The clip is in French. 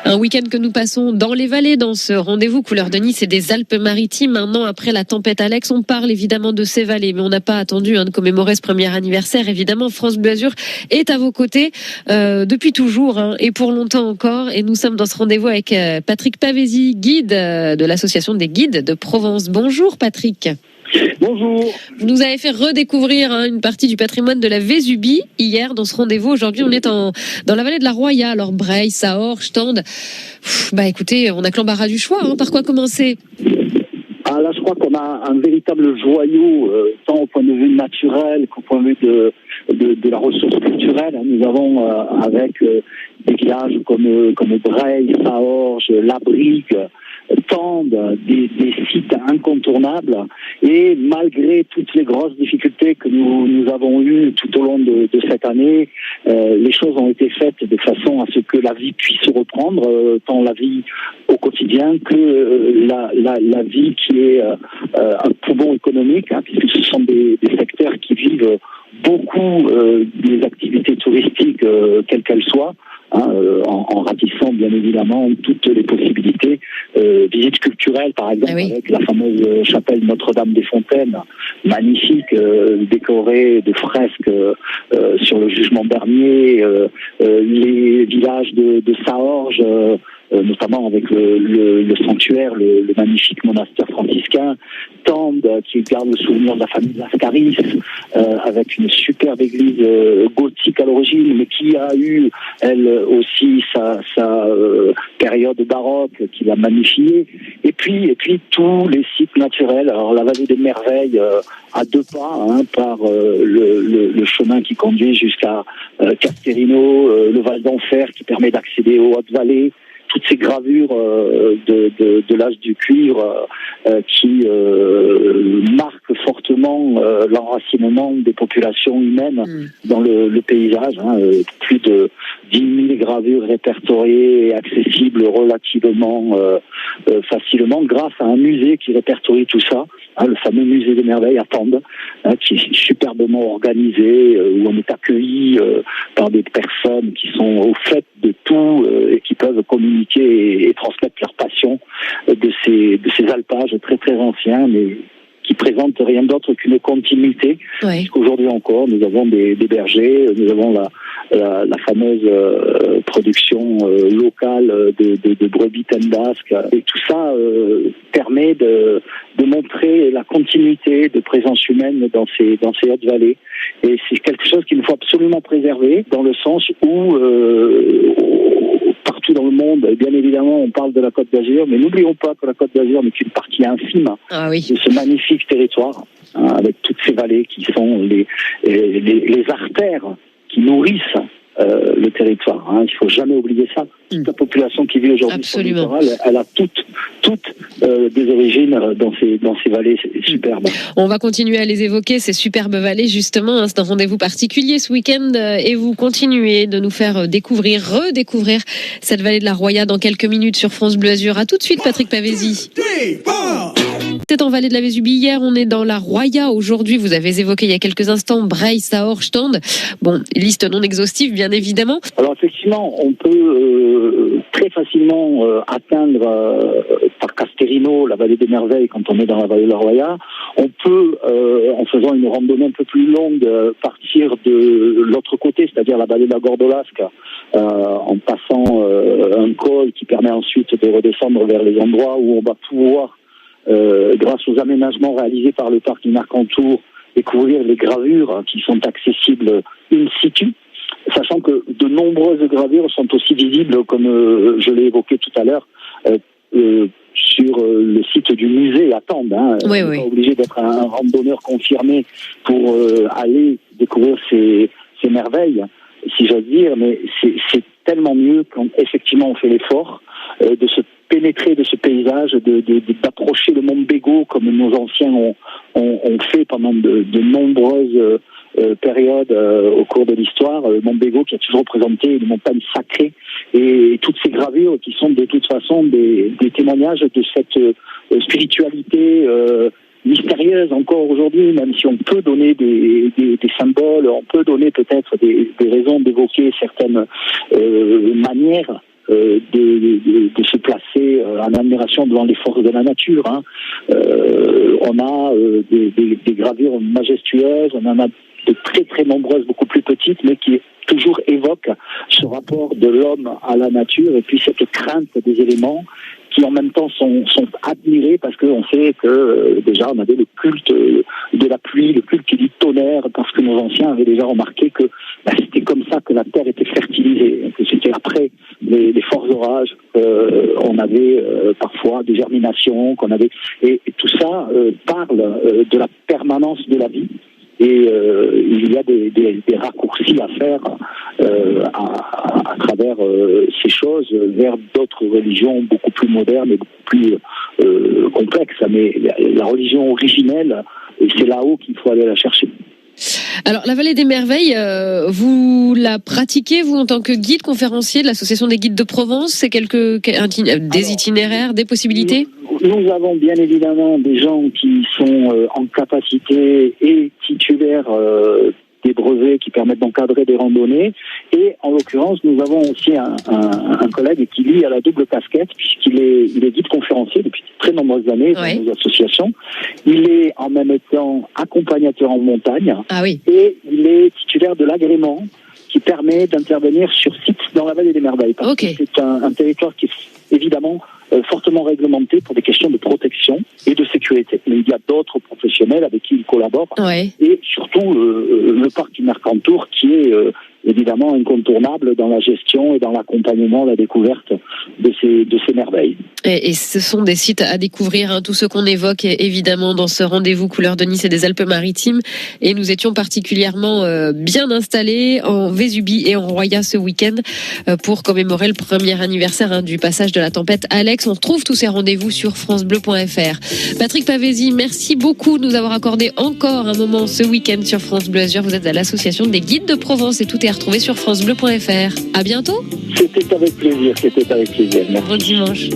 Un week-end que nous passons dans les vallées, dans ce rendez-vous couleur de Nice et des Alpes-Maritimes. Un an après la tempête Alex, on parle évidemment de ces vallées, mais on n'a pas attendu de commémorer ce premier anniversaire. Évidemment, France Bleu Azur est à vos côtés depuis toujours et pour longtemps encore. Et nous sommes dans ce rendez-vous avec Patrick Pavesi, guide de l'association des guides de Provence. Bonjour Patrick. Bonjour. Vous nous avez fait redécouvrir une partie du patrimoine de la Vésubie hier dans ce rendez-vous. Aujourd'hui, on est dans la vallée de la Roya. Alors Breil, Saor, Stande. Écoutez, on a que l'embarras du choix. Par quoi commencer ? Ah là, je crois qu'on a un véritable joyau, tant au point de vue naturel qu'au point de vue de la ressource culturelle. Nous avons avec des villages comme Breil, Saorge, La Brigue, Tende, des sites incontournables, et malgré toutes les grosses difficultés que nous avons eues tout au long de cette année, les choses ont été faites de façon à ce que la vie puisse reprendre, tant la vie au quotidien que la vie qui est un poumon économique, puisque ce sont des secteurs qui vivent beaucoup des activités touristiques, quelles qu'elles soient. En ratissant bien évidemment toutes les possibilités, visites culturelles par exemple, avec la fameuse chapelle Notre-Dame-des-Fontaines, magnifique, décorée de fresques sur le jugement dernier, les villages de Saorge, notamment avec le sanctuaire, le magnifique monastère franciscain, Tende qui garde le souvenir de la famille Lascaris, avec une superbe église gothique à l'origine, mais qui a eu elle aussi sa période baroque qui l'a magnifiée, et puis tous les sites naturels. Alors la vallée des merveilles à deux pas par le chemin qui conduit jusqu'à Casterino, le Val d'Enfer qui permet d'accéder aux Hautes-Vallées, toutes ces gravures de l'âge du cuivre qui marquent fortement l'enracinement des populations humaines dans le paysage. Plus de 10 000 gravures répertoriées et accessibles relativement facilement grâce à un musée qui répertorie tout ça, le fameux musée des merveilles à Tende, qui est superbement organisé, où on est accueilli par des personnes qui sont au fait de tout et qui peuvent communiquer et transmettre leur passion de ces alpages très très anciens, mais qui présentent rien d'autre qu'une continuité. Puisqu'aujourd'hui encore, nous avons des bergers, nous avons la fameuse production locale de brebis tendasques, et tout ça permet de montrer la continuité de présence humaine dans ces hautes vallées. Et c'est quelque chose qu'il faut absolument préserver, dans le sens où partout dans le monde, bien évidemment, on parle de la Côte d'Azur, mais n'oublions pas que la Côte d'Azur n'est qu'une partie infime de ce magnifique territoire, avec toutes ces vallées qui sont les artères qui nourrissent le territoire. Il ne faut jamais oublier ça. Toute la population qui vit aujourd'hui sur le littoral, elle a toutes des origines dans ces vallées superbes. On va continuer à les évoquer, ces superbes vallées, justement. C'est un rendez-vous particulier ce week-end, et vous continuez de nous faire redécouvrir cette vallée de la Roya dans quelques minutes sur France Bleu Azur. À tout de suite, Patrick Pavesi. C'était en vallée de la Vésubie hier, on est dans la Roya aujourd'hui. Vous avez évoqué il y a quelques instants Breil, Saor, Stande. Bon, liste non exhaustive, bien évidemment. Alors effectivement, on peut très facilement atteindre par Casterino la vallée des merveilles quand on est dans la vallée de la Roya. On peut, en faisant une randonnée un peu plus longue, partir de l'autre côté, c'est-à-dire la vallée de la Gordolasque, en passant un col qui permet ensuite de redescendre vers les endroits où on va pouvoir, grâce aux aménagements réalisés par le parc du Mercantour, découvrir les gravures qui sont accessibles in situ, sachant que de nombreuses gravures sont aussi visibles, comme je l'ai évoqué tout à l'heure, sur le site du musée à Tende. On n'est pas obligé d'être un randonneur confirmé pour aller découvrir ces merveilles, si j'ose dire, mais c'est tellement mieux quand effectivement on fait l'effort de se pénétrer de ce paysage, d'approcher le Mont Bégaud comme nos anciens ont fait pendant de nombreuses périodes au cours de l'histoire. Le Mont Bégaud qui a toujours représenté une montagne sacrée, et toutes ces gravures qui sont de toute façon des témoignages de cette spiritualité mystérieuse encore aujourd'hui, même si on peut donner des symboles, on peut donner peut-être des raisons d'évoquer certaines manières de se placer en admiration devant les forces de la nature. Hein. On a des gravures majestueuses, on en a de très très nombreuses, beaucoup plus petites, mais qui toujours évoquent ce rapport de l'homme à la nature et puis cette crainte des éléments qui en même temps sont admirés parce qu'on sait que déjà on avait le culte de la pluie, le culte du tonnerre, parce que nos anciens avaient déjà remarqué que c'était comme ça que la terre était fertilisée, que c'était après les forts orages, on avait parfois des germinations, qu'on avait et tout ça parle de la permanence de la vie. Et il y a des raccourcis à faire à travers ces choses vers d'autres religions beaucoup plus modernes et beaucoup plus complexes. Mais la religion originelle, c'est là-haut qu'il faut aller la chercher. Alors, la Vallée des Merveilles, vous la pratiquez, vous, en tant que guide conférencier de l'Association des guides de Provence? C'est des itinéraires, des possibilités? Nous avons bien évidemment des gens qui sont en capacité et titulaires des brevets qui permettent d'encadrer des randonnées. Et en l'occurrence, nous avons aussi un collègue qui, lui, a la double casquette, puisqu'il est guide conférencier depuis de très nombreuses années dans nos associations. Il est en même temps accompagnateur en montagne. Ah oui. Et il est titulaire de l'agrément qui permet d'intervenir sur site dans la Vallée des Merveilles. Parce que c'est un territoire qui est évidemment fortement réglementé pour des questions de protection et de sécurité. Mais il y a d'autres professionnels avec qui il collabore. Ouais. Et surtout le parc du Mercantour qui est évidemment incontournable dans la gestion et dans l'accompagnement, la découverte de ces merveilles. Et ce sont des sites à découvrir, hein, tout ce qu'on évoque évidemment dans ce rendez-vous Couleurs de Nice et des Alpes-Maritimes. Et nous étions particulièrement bien installés en Vésubie et en Roya ce week-end pour commémorer le premier anniversaire du passage de la tempête Alex. On retrouve tous ces rendez-vous sur francebleu.fr. Patrick Pavesi, merci beaucoup de nous avoir accordé encore un moment ce week-end sur France Bleu Azur. Vous êtes à l'Association des guides de Provence et tout est à retrouver sur francebleu.fr. À bientôt. C'était avec plaisir. Bon dimanche.